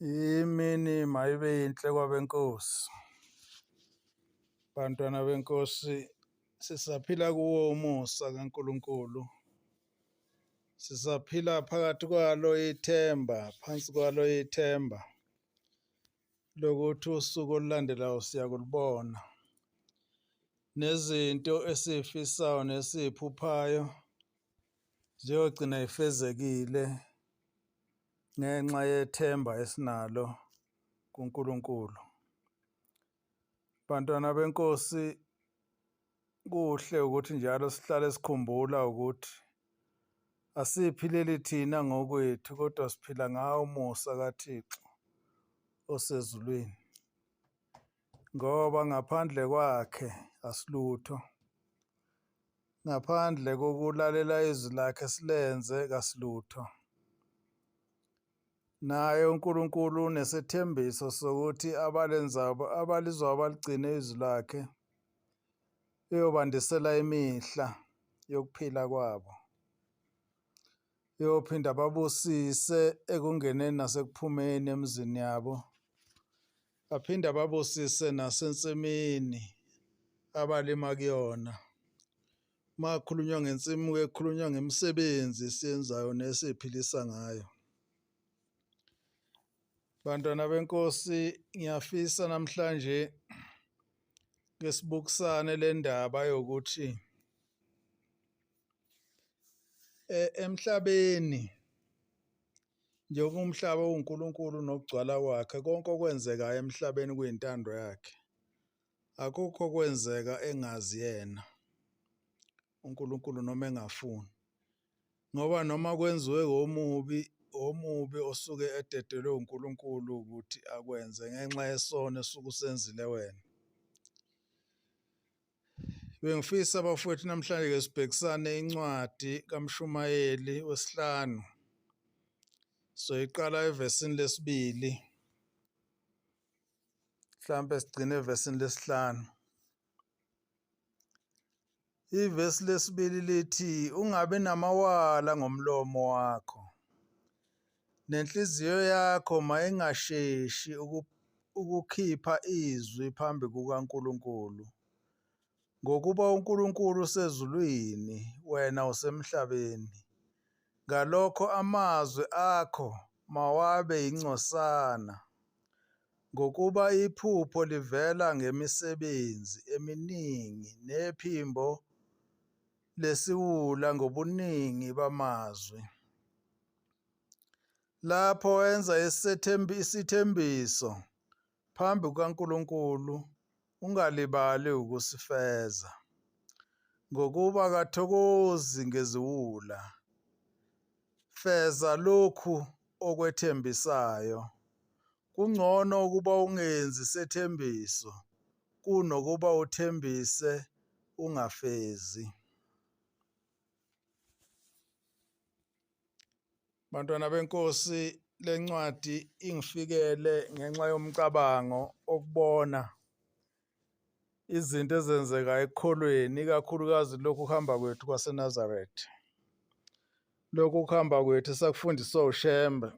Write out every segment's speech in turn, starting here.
Imini mayibe yinhle kwabenkosi. Bantwana benkosi, sisaphila kuwo umusa kaNkulunkulu. Sisaphila phakathi kwalo ithemba, phansi kwalo ithemba lokuthi usuku olulandelayo siyakulibona. Nezinto esifisayo nesiphuphayo ziyogcina ifezekile ngenxa yethemba esinalo kuNkulunkulu. Bantwana benkosi, kuhle ukuthi njalo sihlale sikhumbula ukuthi asiphileli thina ngokwethu kodwa siphila ngawo umusa kaThixo osezulwini. Ngoba ngaphandle kwakhe asilutho. Ngaphandle kokulalela izwi lakhe silenze kasilutho. Naye uNkulunkulu unesethembiso sokuthi abalizwa baligcine izwi lakhe uyobandisela imihla yokuphila kwabo. Uyophinda babusise ekungeneni nasekuphumeni emizini yabo. Aphinde babusise nasensimini abalima kuyona. Makhulunywa ngensimu ke khulunywa ngemisebenzi esiyenzayo nesiphilisa ngayo. Bantwana benkosi, ngiyafisa namhlanje ngesibukisane le ndaba yokuthi emhlabeni njengoba umhlaba uNkulunkulu nokugcwala kwakhe, konke okwenzekayo emhlabeni kuyintando yakhe. Akukho kwenzeka engazi yena uNkulunkulu noma engafuni. Ngoba noma kwenziwe omubi osuke ededelwe uNkulunkulu ukuthi akwenze ngenxa yesono esuke usenzile wena. Bengifisa bafowethu namhlanje ke sibhekisane incwadi kaMshumayeli 5. Soyiqala evesini lesibili. Mhlambe sigcine evesini lesihlanu. Ivesi lesibili lithi ungabe namawala ngomlomo wakho. Nenhliziyo yakho mayingasheshi ukukhipha izwi phambi kukaNkulunkulu. Ngokuba uNkulunkulu usezulwini, wena usemhlabeni. Ngalokho amazwi akho mawabe ingcosana. Ngokuba iphupho livela ngemisebenzi eminingi nephimbo lesiwula ngobuningi bamazwi. Lapho wenza isithembiso phambi kukaNkulunkulu, ungalibali ukusifeza. Ngokuba kathokozi ngeziwula. Feza lokhu okwethembisayo. Kungcono ukuba ungenzi isethembiso kunokuba uthembise ungafezi. Bantwana benkosi, le ncwadi ingifikele ngenxa yomcabango okubona izinto ezenzeka ekukholweni, ikakhulukazi lokhu kuhamba kwethu kwaseNazaretha. Lokhu kuhamba kwethu sakufundiswa uShembe.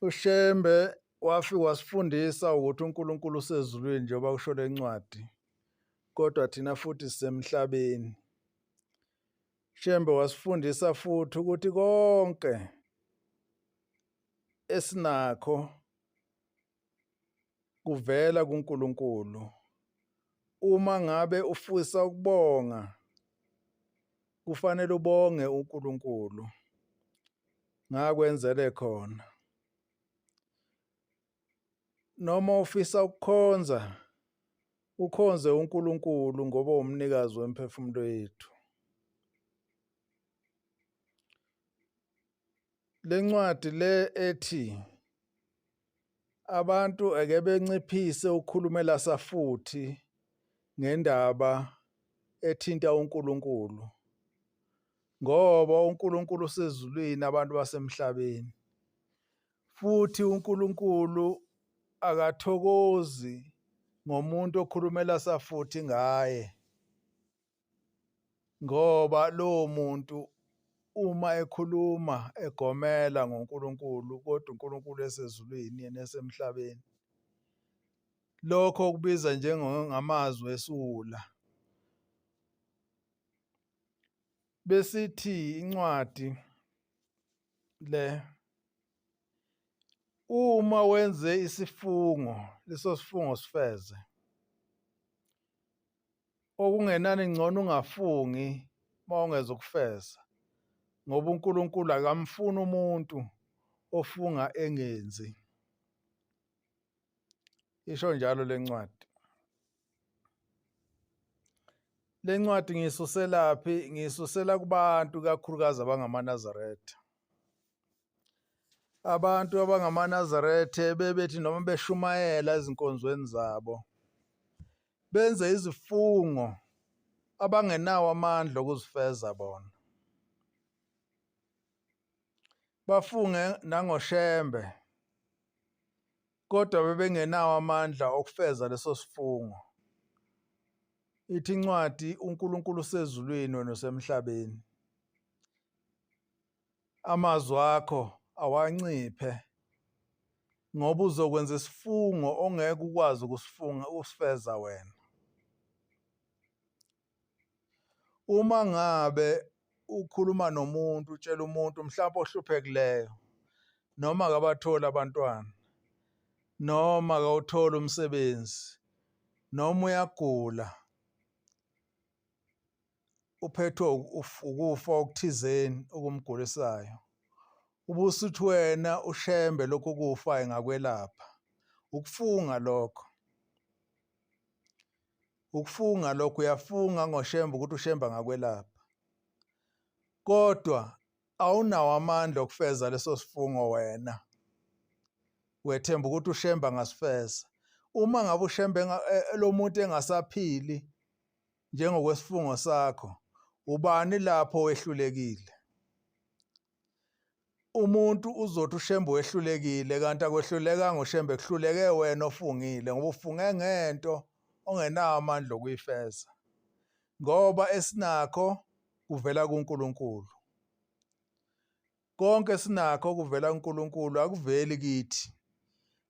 uShembe wafika wasifundisa ukuthi uNkulunkulu usezulwini njengoba kusho le ncwadi, kodwa thina futhi sisemhlabeni. Shembe wasifundisa futhi ukuthi konke esinakho kuvela kuNkulunkulu. Uma ngabe ufisa ukubonga, kufanele ubonge uNkulunkulu ngakwenzele khona. Noma ufisa ukukhonza, ukhonze uNkulunkulu ngoba umnikazi wemphefumulo yethu. Le ncwadi le ethi abantu ake benciphise ukukhulumela safuthi ngendaba ethinta uNkulunkulu. Ngoba uNkulunkulu usezulwini, abantu basemhlabeni. Futhi uNkulunkulu akathokozi ngomuntu okhulumela safuthi ngaye. Ngoba lowo muntu uma ekhuluma egomela ngoNkulunkulu kodwa uNkulunkulu esezulwini yena esemhlabeni. Lokho kubiza njengamazwi esiwula. Besithi incwadi le uma wenze isifungo leso sifungo sifeze. Okungenani ngcono ungafungi mawungeza ukufeza ngoba uNkulunkulu akamfuni umuntu ofunga engenzi. Isho njalo lencwadi. Lencwadi ngisuselaphi? Ngisusela kubantu kakhulukazi abangamaNazaretha. Abantu abangamaNazaretha bebethi noma beshumayela ezinkonzweni zabo benze izifungo abangenawo amandla okuzifeza bona. Bafunge nangoshembe kodwa bebengenawo amandla okufeza leso sifungo. Ithi incwadi uNkulunkulu usezulwini wena usemhlabeni. Amazwi akho awanciphe ngoba uzokwenza isifungo ongeke ukwazi ukusifeza wena. Uma ngabe ukhuluma nomuntu utshela umuntu mhlawumbe ohluphekileyo noma akabatholi abantwana noma akawutholi umsebenzi noma uyagula uphethwe ukufa okuthizeni okumgulisayo, ubusuthi wena ushembe lokho kufa engakwelapha. Ukufunga lokho. Ukufunga lokho uyafunga ngoshembe ukuthi ushembe angakwelapha. Kodwa awunawo amandla okufeza leso sifungo wena. Wethemba ukuthi ushembe angasifeza. Uma ngabe ushembe lo muntu engasaphili njengokwesifungo sakho, ubani lapho wehlulekile? Umuntu uzothi ushembe wehlulekile kanti akwehlulekanga ushembe, kuhluleke wena ofungile ngoba ufunge ngento ongenawo amandla okuyifeza. Ngoba esinakho kuvela kuNkulunkulu. Konke esinakho kuvela kuNkulunkulu, akuveli kithi.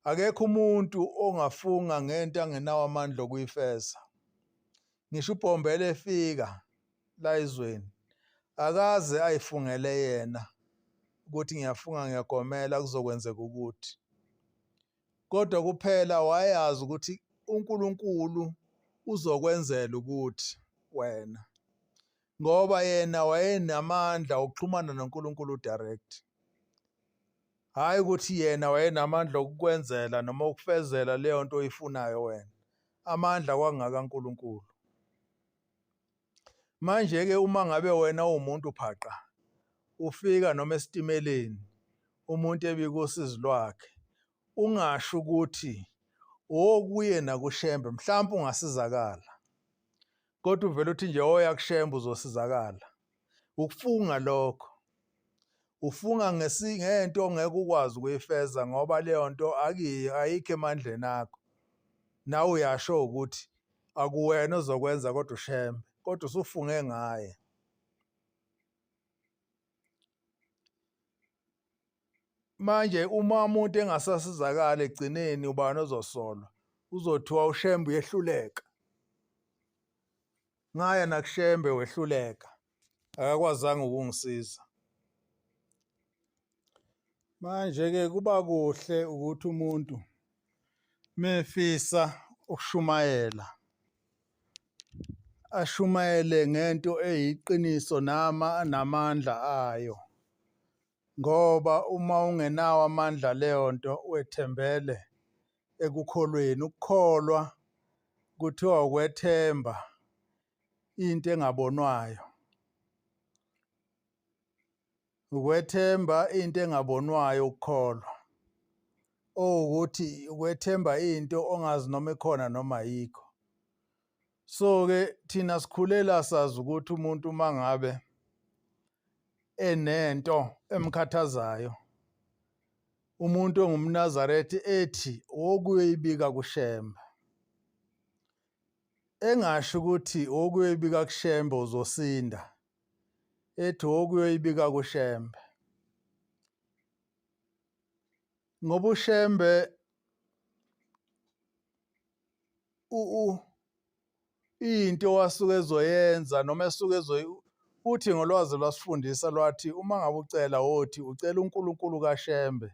Akekho umuntu ongafunga ngento angenawo amandla okuyifeza. Ngisho uBhombele efika la ezweni akaze ayifungele yena ukuthi ngiyafunga ngiyagomela kuzokwenzeka ukuthi. Kodwa kuphela wayazi ukuthi uNkulunkulu uzokwenzela ukuthi wena. Ngoba yena wayenamandla okuxhumana noNkulunkulu direct. Hayi ukuthi yena wayenamandla okukwenzela noma ukufezela leyo nto oyifunayo wena. Amandla kwakungaka uNkulunkulu. Manje ke uma ngabe wena uwumuntu phaqa ufika noma esitimeleni umuntu ebika usizi lwakhe ungasho ukuthi okuye nakushembe mhlawumbe ungasizakala. Kodwa uvela uthi nje oya kushembe uzosizakala. Ukufunga lokho. Ufunga ngento ongeke ukwazi ukuyifeza ngoba leyo nto ayikho emandleni akho. Nawe uyasho ukuthi akuwena ozokwenza kodwa ushembe, kodwa usufunge ngaye. Manje uma umuntu engasasizakala egcineni ubani ozosolwa? Uzothiwa ushembe uyehluleka. Ngaya nakushembe wehluleka. Akakwazanga ukungisiza. Manje ke kuba kuhle ukuthi umuntu mefisa ukushumayela ashumayele ngento eyiqiniso namandla ayo. Ngoba uma ungenawo amandla leyo nto wethembele ekukholweni. Ukukholwa kuthiwa ukwethemba into engabonwayo. Ukwethemba into engabonwayo ukukholwa. Ukuthi ukwethemba into ongazi noma ikhona noma ayikho. So ke thina sikhulela sazi ukuthi umuntu mangabe enento emkhathazayo, umuntu ongumNazaretha ethi okuyoyibika kushembe. Engasho ukuthi okuyoyibika kushembe uzosinda. ethi okuyoyibika kuShembe. Ngoba uShembe into wasuke ezoyenza noma esuke uthi ngolwazi lwasifundisa lwathi uma ngabe ucela wothi ucela uNkulunkulu kaShembe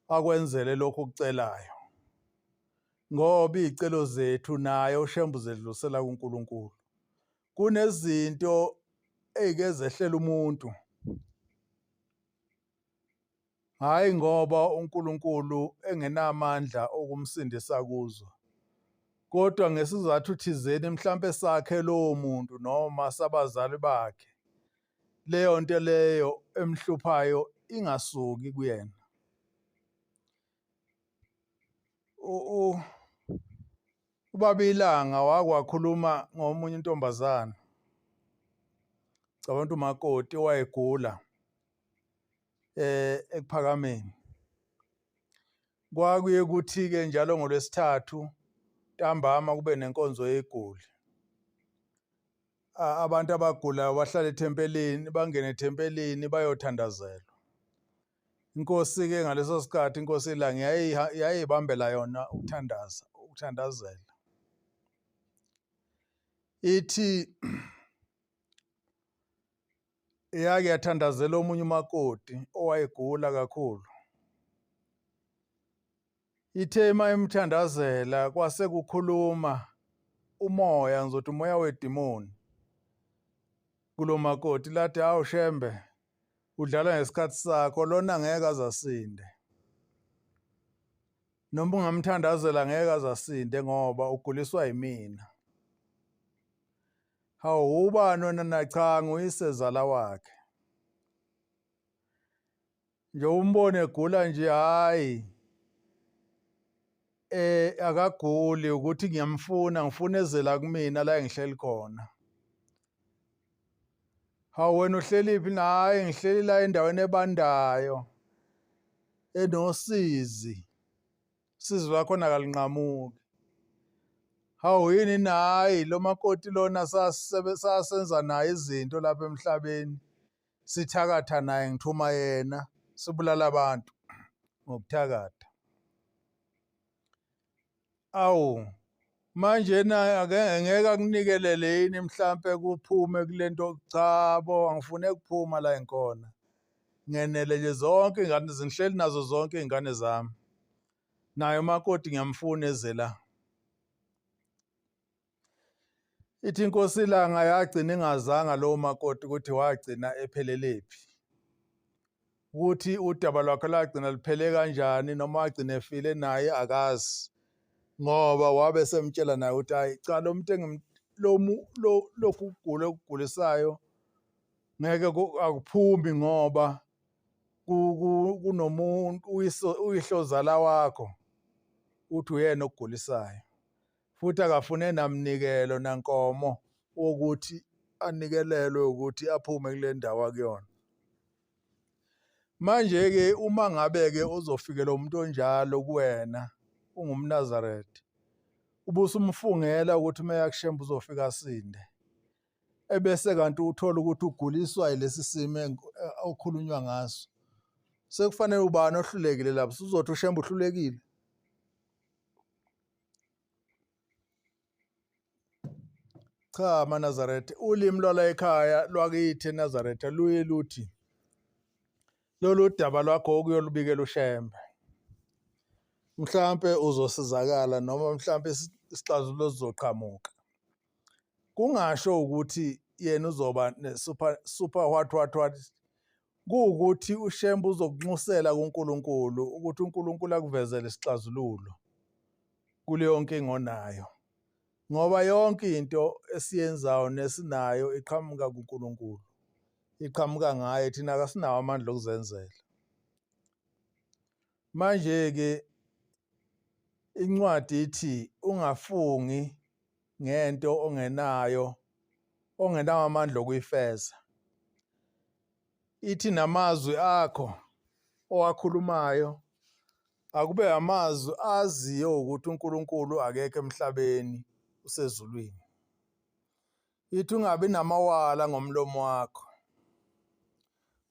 akwenzele lokho okucelayo, ngoba izicelo zethu naye uShembe uzedlulisela kuNkulunkulu. Kunezinto ezike zehlela umuntu, hayi ngoba uNkulunkulu engenamandla okumsindisa kuzo, kodwa ngesizathu thizeni mhlambe sakhe lowo muntu noma sabazali bakhe, leyo nto leyo emhluphayo ingasuki kuyena. uBabilanga wakwakhuluma ngomunye intombazana, cabanga umakoti owayegula ekuphakameni. Kwakuye kuthi-ke njalo ngoLwesithathu ntambama kube nenkonzo yegoli. Abantu abagulayo bahlala ethempelini, bangene ethempelini bayothandazelwa. Inkosi-ke ngaleso sikhathi inkosi iLanga yayibambela yona ukuthandazela. Ithi yake yathandazela omunye umakoti owayegula kakhulu. Ithe mayimthandazela kwase kukhuluma umoya, ngizothi umoya wedimoni kulo makoti, lathi hawu Shembe udlala ngesikhathi sakho, lona ngeke azasinde. Noma ungamthandazela ngeke azasinde ngoba uguliswa yimina. Hawu ubani wena? Na cha, nguyisezala wakhe. Nje umbone egula nje, hayi akaguli, ukuthi ngifuna ezela kumina la engihleli khona. Hawu wena uhleliphi? Hayi ngihleli la endaweni ebandayo enosizi, usizi lwakhona kalinqamuki. Hawu yini? Hayi lo makoti lona sasenza naye izinto lapha emhlabeni, sithakatha naye, ngithuma yena, sibulala abantu ngokuthakatha. Awu manje ngeke akunikelele yini mhlampe kuphume kulento? Cha bo, angifune kuphuma la engikhona, ngenele nje zonke ingane zingihleli nazo zonke izingane zami, naye umakoti ngiyamfuna ezela. Ithi inkosi iLanga yagcina ingazanga lowo makoti ukuthi wagcina ephelelaphi, ukuthi udaba lwakhe lagcina liphele kanjani noma wagcina efile naye akazi, ngoba wabe semtshela naye ukuthi hayi cha, lo muntu lokhu ukugula okugulisayo ngeke akuphumi ngoba kunomuntu uyihlozala wakho, uthi uyena okugulisayo, futhi akafune namnikelo nankomo wokuthi anikelelwe ukuthi aphume kule ndawo akuyona. Manje-ke uma ngabe-ke uzofikela umuntu onjalo kuwena ungumNazaretha, ubusumfungela ukuthi uma yakuShembe uzofika asinde, ebese kanti uthola ukuthi uguliswa yilesi simo okhulunywa ngaso, sekufanele ubani ohlulekile lapho? Uzothi uShembe uhlulekile? Cha maNazaretha, ulimi lwala ekhaya lwakithi eNazaretha luye luthi lolu daba lwakho okuyolubikela uShembe mhlampe uzosizakala noma mhlampe isixazululo sizoqhamuka. Kungasho ukuthi yena uzoba super what kuwukuthi uShembe uzokunxusela kuNkulunkulu ukuthi uNkulunkulu akuvezele isixazululo kuleyo nkinga onayo, ngoba yonke into esiyenzayo nesinayo iqhamuka kuNkulunkulu, iqhamuka ngaye, thina akasinawo amandla okuzenzela. Manje-ke incwadi ithi ungafungi ngento ongenayo, ongenawo amandla okuyifeza. Ithi namazwi akho owakhulumayo akube amazwi aziyo ukuthi uNkulunkulu akekho emhlabeni, usezulwini. Ithi ungabi namawala ngomlomo wakho.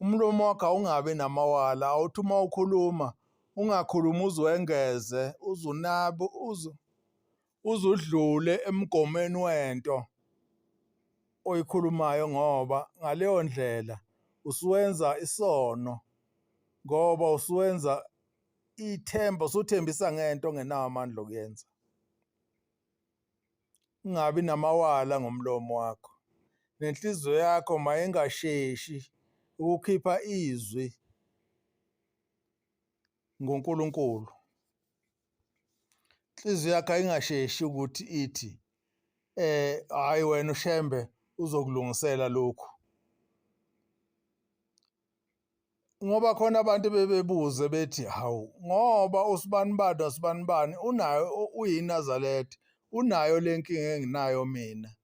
umlomo wakho awungabi namawala, awuthi uma ukhuluma ungakhulumi uzwengeze, uzunabe, uzudlule emgomeni wento oyikhulumayo, ngoba ngaleyo ndlela usuwenza isono, ngoba usuwenza ithemba, usuthembisa ngento ongenawo amandla okuyenza. Ungabi namawala ngomlomo wakho, nenhliziyo yakho mayingasheshi ukukhipha izwi ngoNkulunkulu. Inhliziyo yakho ayingasheshi ukuthi ithi hayi wena uShembe uzokulungisela lokhu, ngoba khona abantu bebebuze bethi, hawu, ngoba usibanibani osibanibani unayo, uyinazaletha, unayo le nkinga enginayo mina,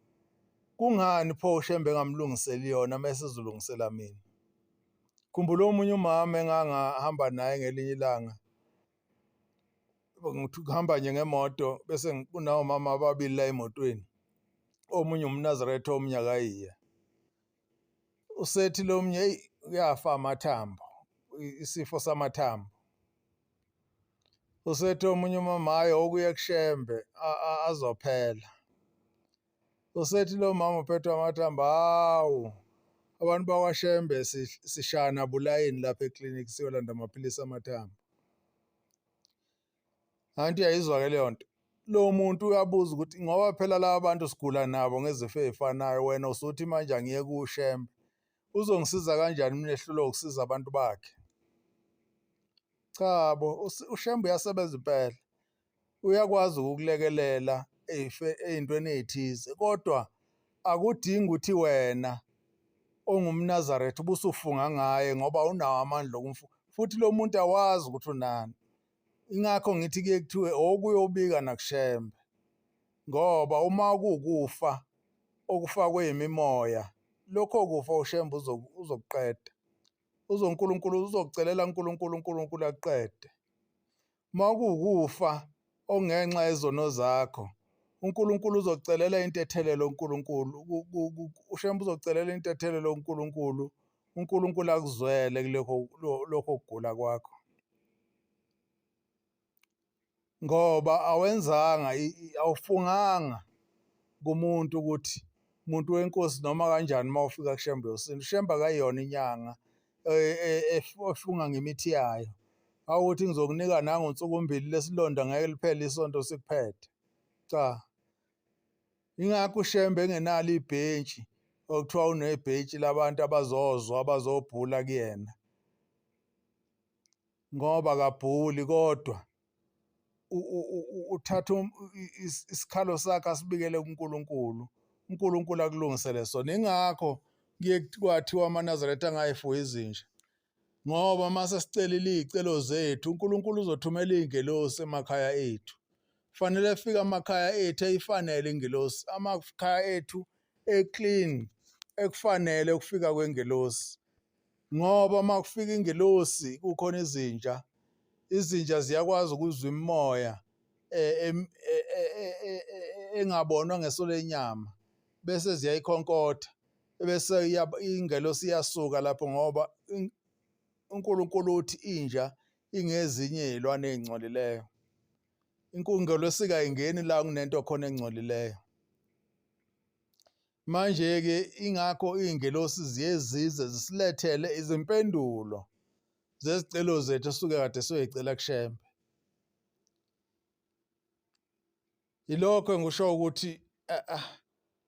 kungani pho uShembe engamlungiseli yona mase ezolungisela mina? Khumbula omunye umama engangahamba naye ngelinye ilanga, ngihamba nje ngemoto bese kunawo mama ababili la emotweni, omunye umNazaretha omunye akayiye. Usethi lo mnye, hey, uyafa amathambo, isifo samathambo. Usethi omunye umama, hayi okuye kuShembe azophela. Usethi lo mama uphethwe amathambo, hawu, abantu bakwaShembe sishana bulayini lapha eklinikhi siyolanda amaphilisi amathambo. Anti uyayizwa-ke leyo nto. Lo muntu uyabuza ukuthi ngoba phela laba bantu sigula nabo ngezifo ey'fanayo, wena usuthi manje angiye kuShembe, uzongisiza kanjani mina ehlulwe ukusiza abantu bakhe? Cha bo, uShembe uyasebenza impela, uyakwazi ukukulekelela ey'ntweni ey'thize, kodwa akudingi ukuthi wena ongumNazaretha ubusufunga ngaye ngoba unawo amandla okumfunga, futhi lo muntu awazi ukuthi unani. Ingakho ngithi kuye kuthiwe okuyobika nakuShembe, ngoba uma kuwukufa okufakwe imimoya, lokho kufa uShembe uzokuqeda. UNkulunkulu uzokucelela uNkulunkulu akuqede. Uma kuwukufa ongenxa yezono zakho, uNkulunkulu uzokucelela intethelelo uNkulunkulu, uShembe uzokucelela intethelelo uNkulunkulu akuzwele kulokho kugula kwakho, ngoba awenzanga, awufunganga kumuntu ukuthi umuntu wenkosi noma kanjani uma ufika kuShembe yosinda. uShembe akayiyona inyanga efunga ngemithi yayo, awukuthi ngizokunika nangu nsuku mbili lesilonda ngeke liphele isonto sikuphethe. Cha, ingakho uShembe engenalo ibhentshi okuthiwa unebhentshi labantu abazozwa abazobhula kuyena, ngoba kabhuli, kodwa uthatha isikhalo sakhe asibikele kuNkulunkulu, uNkulunkulu akulungisele sona. Ingakho kuye kwathiwa amaNazaretha angayifuyi izinja, ngoba mase sicelile iy'celo zethu uNkulunkulu uzothumela iy'ngelosi emakhaya ethu. Kufanele efike amakhaya ethu eyifanele ingelosi, amakhaya ethu eclean, ekufanele ukufika kwengelosi, ngoba uma kufika ingelosi kukhona izinja, izinja ziyakwazi ukuzwa imimoya engabonwa ngeso lenyama bese ziyayikhonkotha, bese ingelosi iyasuka lapho, ngoba uNkulunkulu uthi inja ingezinye iy'lwane ey'ngcolileyo. Ingelosi kayingeni la kunento khona engcolileyo. Manje-ke ingakho iy'ngelosi ziye zize zisilethele izimpendulo zezicelo zethu esuke kade siyoy'cela kuShembe. Yilokho ngisho ukuthi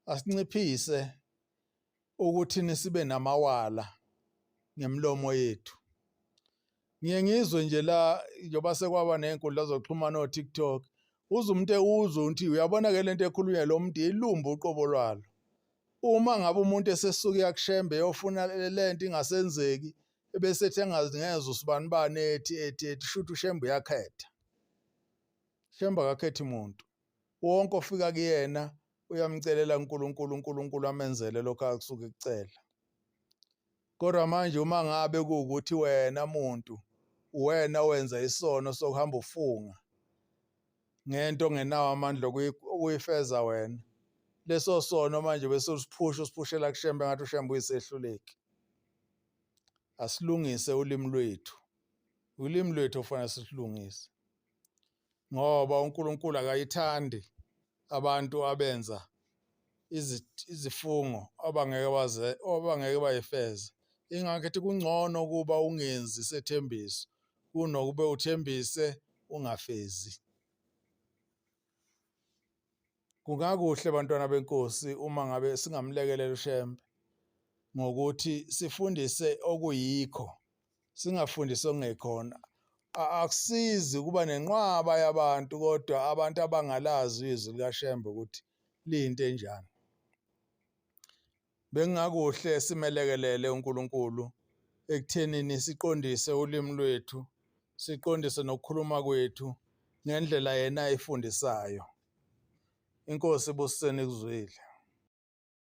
asinciphise ukuthi sibe namawala ngemlomo yethu. Ngiye ngizwe nje la njengoba sekwaba ney'nkundla zokuxhumana o-TikTok, uze umuntu ewuzwe ukuthi uyabona-ke lento ekhulunywa lo muntu ilumba uqobo lwalo. Uma ngabe umuntu esesuke yakuShembe yofuna lento ingasenzeki, ebese ethi ngezwe usibanibani ethi shuthi uShembe uyakhetha. uShembe akakhethi muntu, wonke ofika kuyena uyamcelela uNkulunkulu amenzele lokho akusuke kucela. Kodwa manje uma ngabe kuwukuthi wena muntu uwena wenza isono sokuhamba ufunga ngento ongenawo amandla okuyifeza wena, leso sono manje bese usiphushela kuShembe ngathi uShembe uyisehluleki. asilungise ulimi lwethu ofanele sisilungise, ngoba uNkulunkulu akayithandi abantu abenza izifungo abangeke bayifeze. Ingakho ethi kungcono kuba ungenzi isethembiso kunokube uthembise ungafezi. Kungakuhle bantwana benkosi uma ngabe singamlekelela uShembe ngokuthi sifundise okuyikho, singafundisi okungekhona. Akusizi ukuba nenqwaba yabantu kodwa abantu abangalazi izwi likaShembe ukuthi liyinto enjani. Bengakuhle simelekelele uNkulunkulu ekuthenini siqondise ulimi lwethu, siqondise nokukhuluma kwethu ngendlela yena ayifundisayo. Inkosi ibusiseni kuzwile.